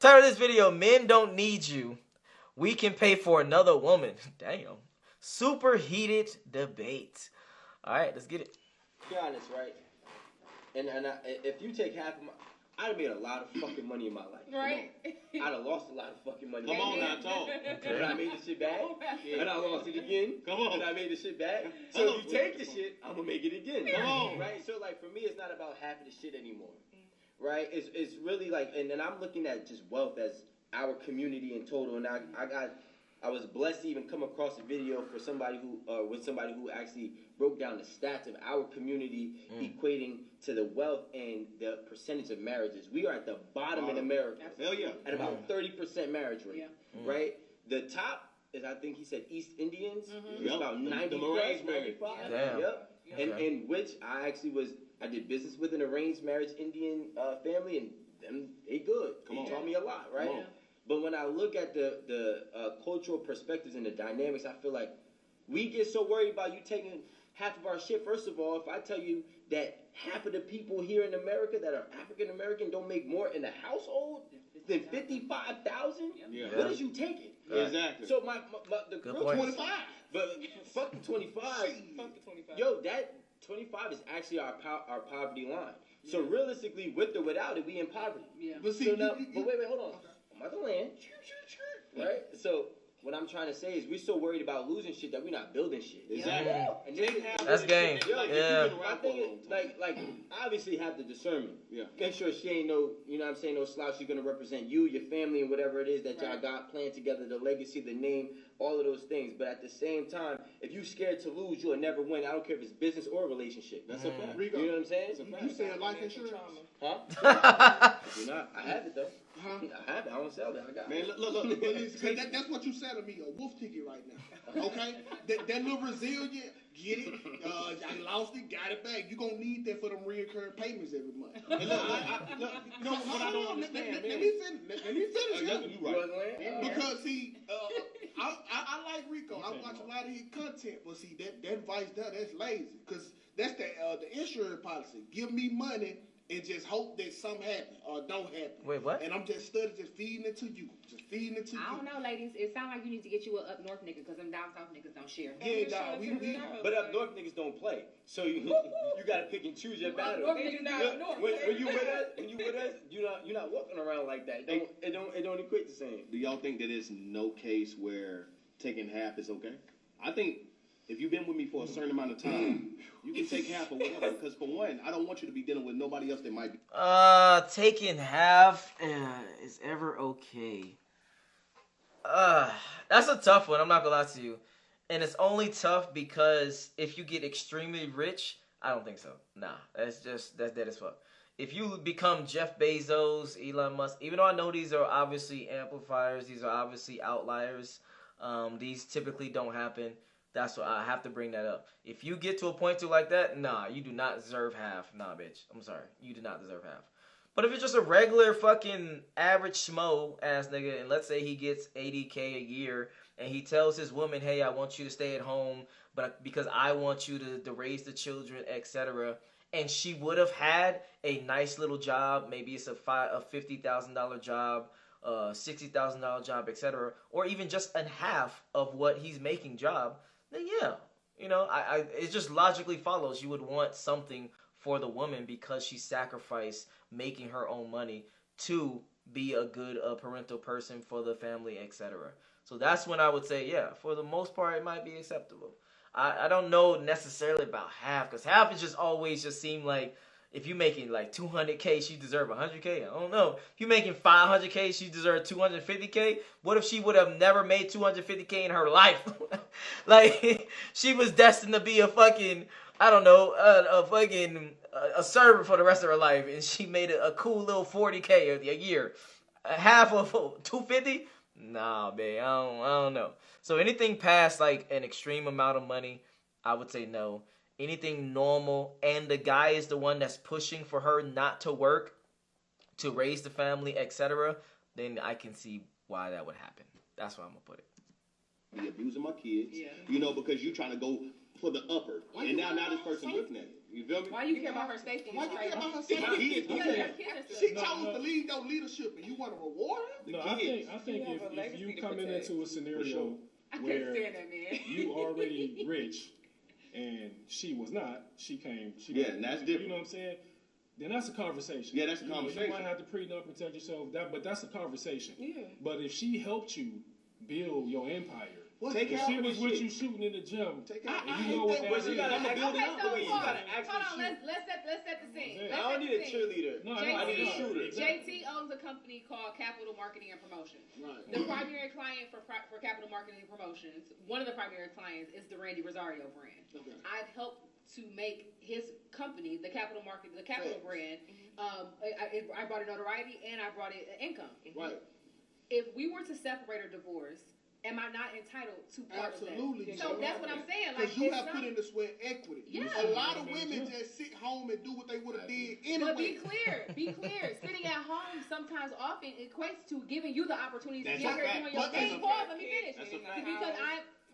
Title of this video, men don't need you. We can pay for another woman. Damn. Super heated debate. All right, let's get it. Be honest, right? And if you take half of my... I'd have made a lot of fucking money in my life. Right? I'd have lost a lot of fucking money. Come on now, talk. And I made the shit back. And I lost it again. Come on. And I made the shit back. So if you take the shit, I'm going to make it again. Come on. Right? So, like, for me, it's not about half of the shit anymore. Right? It's really like... And then I'm looking at just wealth as our community in total. And I was blessed to even come across a video for somebody who actually broke down the stats of our community equating to the wealth and the percentage of marriages. We are at the bottom in America. Hell yeah. At about 30% marriage rate. Right? The top is, I think he said, East Indians. It's about 90 arranged marriage. 95. Damn. Yep. Okay. And which I did business with an arranged marriage Indian family, and them, they good. They taught me a lot, right? But when I look at the cultural perspectives and the dynamics, I feel like we get so worried about you taking half of our shit. First of all, if I tell you that half of the people here in America that are African American don't make more in the household than $55,000, what is you taking? Right. Exactly. So the Good girl point. 25, but fuck the 25. Fuck the 25. Yo, that 25 is actually our poverty line. So realistically, with or without it, we in poverty. Yeah. But see, but wait, hold on. I'm about to land. Right? So what I'm trying to say is we're so worried about losing shit that we're not building shit. Exactly. And That's game. Yeah. My thing is, like, obviously have the discernment. Yeah. Make sure she ain't no, you know what I'm saying, no slouch. She's going to represent you, your family, and whatever it is that y'all got planned together, the legacy, the name, all of those things. But at the same time, if you scared to lose, you'll never win. I don't care if it's business or relationship. That's a fact. You know what I'm saying? You said life insurance? Huh? I do not. I have it, though. I have it. I don't sell that. I got Man, it. look. That's what you said to me, a wolf ticket right now. Okay? that little Brazilian, get it. I lost it, got it back. You're going to need that for them reoccurring payments every month. No, what I don't understand, let man. me finish. You right. Because, see, I like Rico. I watch a lot of his content, but see, that advice there, that's lazy. Because that's the insurance policy. Give me money and just hope that something happen or don't happen. Wait, what? And I'm just feeding it to you. I don't know, ladies. It sounds like you need to get you a up north nigga because them down south niggas don't share. Yeah, dog. But up north niggas don't play, so you gotta pick and choose your battle. North niggas not up north. When you with us, you're not walking around like that. It don't equate the same. Do y'all think that there's no case where taking half is okay? I think if you've been with me for a certain amount of time, you can take half or whatever. Because for one, I don't want you to be dealing with nobody else that might be. Taking half is ever okay. That's a tough one. I'm not gonna lie to you, and it's only tough because if you get extremely rich, I don't think so. Nah, that's dead as fuck. If you become Jeff Bezos, Elon Musk, even though I know these are obviously amplifiers, these are obviously outliers. These typically don't happen. That's what I have to bring that up. If you get to a point like that, nah, you do not deserve half. Nah, bitch. I'm sorry. You do not deserve half. But if it's just a regular fucking average schmo ass nigga, and let's say he gets $80K a year, and he tells his woman, hey, I want you to stay at home, but because I want you to raise the children, etc., and she would have had a nice little job, maybe it's a $50,000 job, $60,000 job, etc., or even just a half of what he's making job, then yeah, you know, it just logically follows you would want something for the woman because she sacrificed making her own money to be a good parental person for the family, etc. So that's when I would say, yeah, for the most part, it might be acceptable. I don't know necessarily about half, because half is just always just seem like if you're making like 200K, she deserve 100K. I don't know. If you're making 500K, she deserve 250K. What if she would have never made 250K in her life? Like, she was destined to be a fucking, I don't know, a server for the rest of her life, and she made a cool little 40K a year. Half of 250? Nah, babe, I don't know. So anything past like an extreme amount of money, I would say no. Anything normal, and the guy is the one that's pushing for her not to work, to raise the family, etc., then I can see why that would happen. That's where I'm gonna put it. be abusing my kids. Yeah. You know, because you trying to go for the upper, and now this person looking at you. You feel me? Why you care about her safety? Why you care about her My safety? kids, Because okay. her kids are She still- chose to lead your leadership, and you want to reward her? No, I think if you coming into a scenario I can't where stand that, man. you already rich and she was not, And that's different. You know what I'm saying? Then that's a conversation. Yeah, that's a You know, conversation. you might have to prenup, protect yourself, but that's a conversation. Yeah. But if she helped you build your empire, Take if out she of was this with shit. you shooting in the gym, Take and out. you know what that But you is. gotta I'ma act- build it Okay, up so the way you hold gotta on. actually Hold on, shoot. let's set the scene. Yeah. Let's I set don't the need a scene. cheerleader. No, JT, I need a shooter. JT owns a company called Capital Marketing and Promotions. Right. The primary client for Capital Marketing and Promotions, one of the primary clients is the Randy Rosario brand. Okay. I've helped to make his company, the Capital brand. I brought it notoriety and I brought it income. Right. If we were to separate or divorce, am I not entitled to part Absolutely. of that? So that's what I'm saying. Like, Because you it's have not- put in the sweat equity. Yeah. A lot of women just sit home and do what they would have did anyway. But be clear. Sitting at home sometimes often equates to giving you the opportunity to That's be out a here fact. doing your That's thing. a Pause, fact. let me finish. That's a fact. Because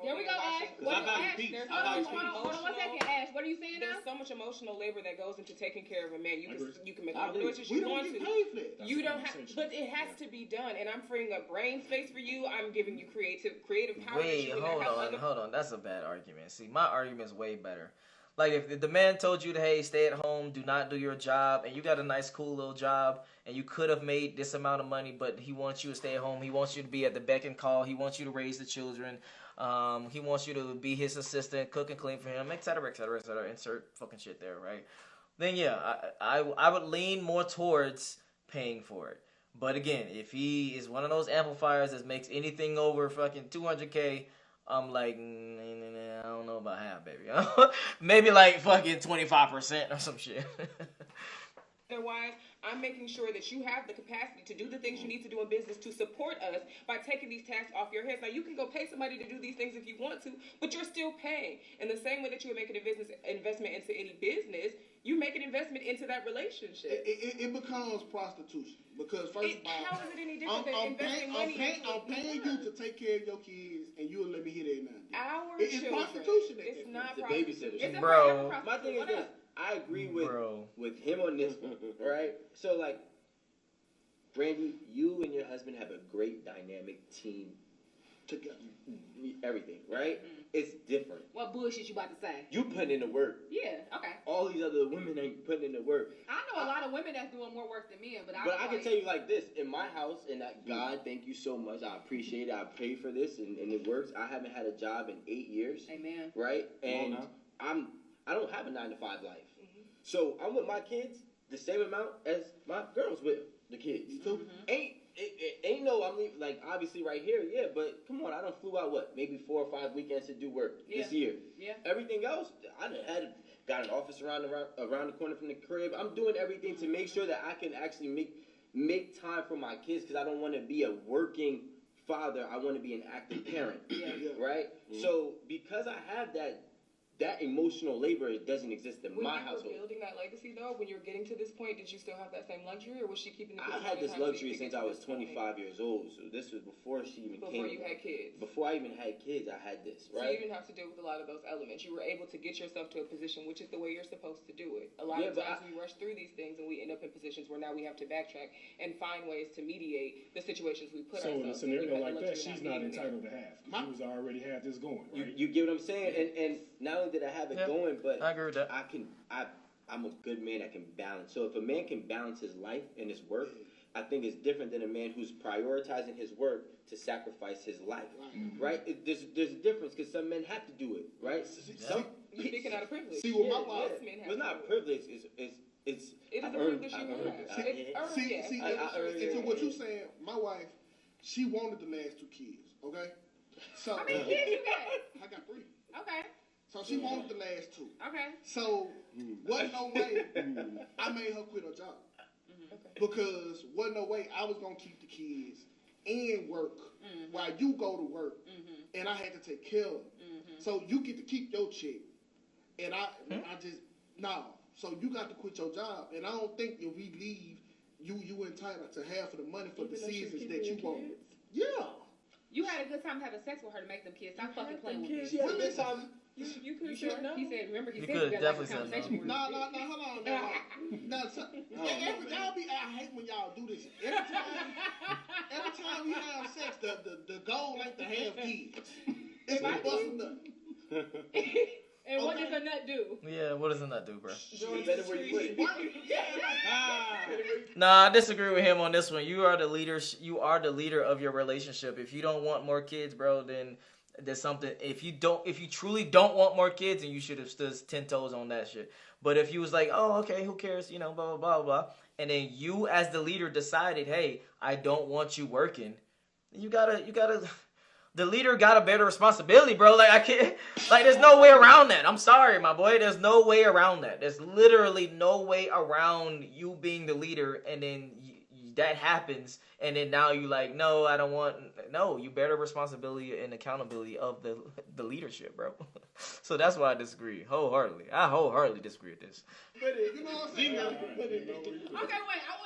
there we go, Ash. Because I value peace. I value Hold on 1 second, Ash. What are you saying now? There's so much emotional labor that goes into taking care of a man. You can make I all the agree. choices We you don't want get to. paid for that. That's You a don't have, conversation. but it has to be done. And I'm freeing up brain space for you. I'm giving you creative power. that Wait, you can help other- hold on. That's a bad argument. See, my argument's way better. Like, if the man told you, hey, stay at home, do not do your job, and you got a nice, cool little job, and you could have made this amount of money, but he wants you to stay at home, he wants you to be at the beck and call, he wants you to raise the children, he wants you to be his assistant, cook and clean for him, etc., etc., etc., insert fucking shit there, right? Then, yeah, I would lean more towards paying for it. But again, if he is one of those amplifiers that makes anything over fucking 200K, I'm like, I don't know about half, baby. Maybe like fucking 25% or some shit. Otherwise, I'm making sure that you have the capacity to do the things you need to do in business to support us by taking these tasks off your heads. Now, you can go pay somebody to do these things if you want to, but you're still paying. In the same way that you would make an investment into any business, you make an investment into that relationship. It becomes prostitution. Because first of all, How is it any different than investing money I'm paying you to take care of your kids, and you'll let me hit it now. Our It's children. prostitution at It's that not It's a prostitution. babysitter. It's a Bro. forever My thing is prostitute. this. I agree with Bro. him on this one, right? So, like, Brandy, you and your husband have a great dynamic team. Together. Everything, right? It's different. What bullshit you about to say? You putting in the work. Yeah, okay. All these other women ain't putting in the work. I know a lot of women that's doing more work than men, but I can tell you like this: in my house, and God, thank you so much. I appreciate it. I pray for this, and it works. I haven't had a job in 8 years, Amen. right? And now. I don't have a 9-to-5 life, so I'm with my kids the same amount as my girls with the kids. So, Ain't no, I'm leaving, like, obviously right here, yeah, but come on, I done flew out, maybe 4 or 5 weekends to do work this year. Yeah. Everything else, I done got an office around the corner from the crib. I'm doing everything to make sure that I can actually make time for my kids, because I don't want to be a working father. I want to be an active parent, right? So because I have that emotional labor, it doesn't exist in my household. When you were building that legacy, though, when you're getting to this point, did you still have that same luxury, or was she keeping the kids? I had this luxury since I was 25 years old, so this was before she even came. Before you had kids. Before I even had kids, I had this, So right? you didn't have to deal with a lot of those elements. You were able to get yourself to a position, which is the way you're supposed to do it. A lot of times we rush through these things and we end up in positions where now we have to backtrack and find ways to mediate the situations we put So ourselves in a in. scenario like that, she's not entitled to half. She was already had this going, right? You get what I'm saying? And not only did I have it going, but I agree with that. I'm a good man that can balance. So if a man can balance his life and his work, I think it's different than a man who's prioritizing his work to sacrifice his life, right? There's a difference, because some men have to do it, right? You're speaking out of privilege. See, with my wife, Most men have It's not privilege. It is a I've privilege earned- you I've earned have. it. It's earned, yes. See, I to what you saying, my wife, she wanted the last 2 kids, okay? So How many kids you got? I got 3. Okay. So she wanted the last 2. Okay. So wasn't no way I made her quit her job. Because wasn't no way I was gonna keep the kids and work while you go to work, and I had to take care of them. So you get to keep your check, and I just no. So you got to quit your job, and I don't think if we leave, you entitled to half of the money for the seasons that you want. Yeah. You had a good time having sex with her to make them kids. Stop fucking playing with me. She had a good time. You could have said no. He said, remember, he You said could you got definitely like a said conversation. no. with No, hold on. I hate when y'all do this. Every time we have sex, the goal ain't to have kids. It's to bust a nut. And what does a nut do? Yeah, what does a nut do, bro? Better where you put it. Nah, I disagree with him on this one. You are the leader. You are the leader of your relationship. If you don't want more kids, bro, then there's something. If you truly don't want more kids, then you should have stood 10 toes on that shit. But if you was like, oh, okay, who cares? You know, blah blah blah blah, and then you as the leader decided, hey, I don't want you working. You gotta. The leader got a better responsibility, bro. Like I can't. Like there's no way around that. I'm sorry, my boy. There's no way around that. There's literally no way around you being the leader, and then that happens, and then now you like, no, I don't want. No, you better responsibility and accountability of the leadership, bro. So that's why I disagree wholeheartedly. I wholeheartedly disagree with this. You know what I'm saying? Okay, wait.